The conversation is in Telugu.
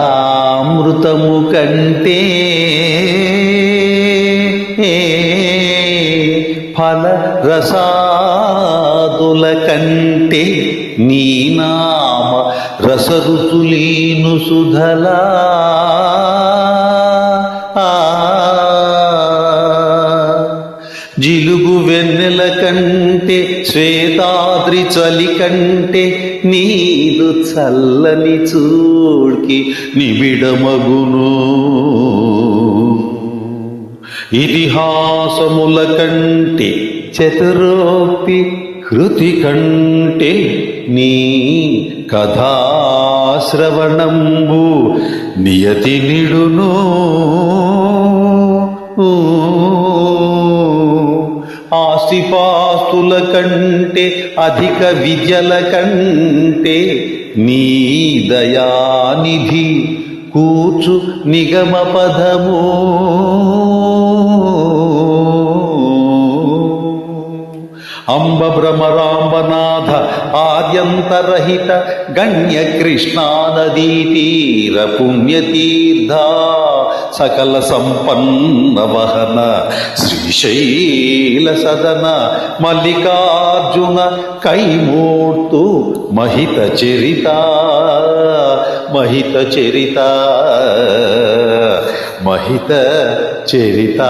పంచామృతము కంటే ఫల రసాదుల కంటే నీ నామ రసరుతులీను సుధలా జిలుగు వెన్నెల కంటే శ్వేతాద్రి చలి కంటే నీదు చల్లని చూడ్కి నిబిడమగును ఇతిహాసముల కంటే చతురోక్తి కృతి కంటే నీ కథాశ్రవణంబు నియతి నిడును ఆస్తిపాస్తుల కంటే అధిక విద్యల కంటే నీ దయానిధి కూర్చు నిగమ పదము అంబ భ్రమరాంబనాథ ఆద్యంతరహిత గణ్య కృష్ణానదీ తీర పుణ్యతీర్థ సకల సంపన్న వహన శ్రీశైల సదన మల్లికార్జున కైమూర్తు మహిత చరిత మహిత చరిత మహిత చరిత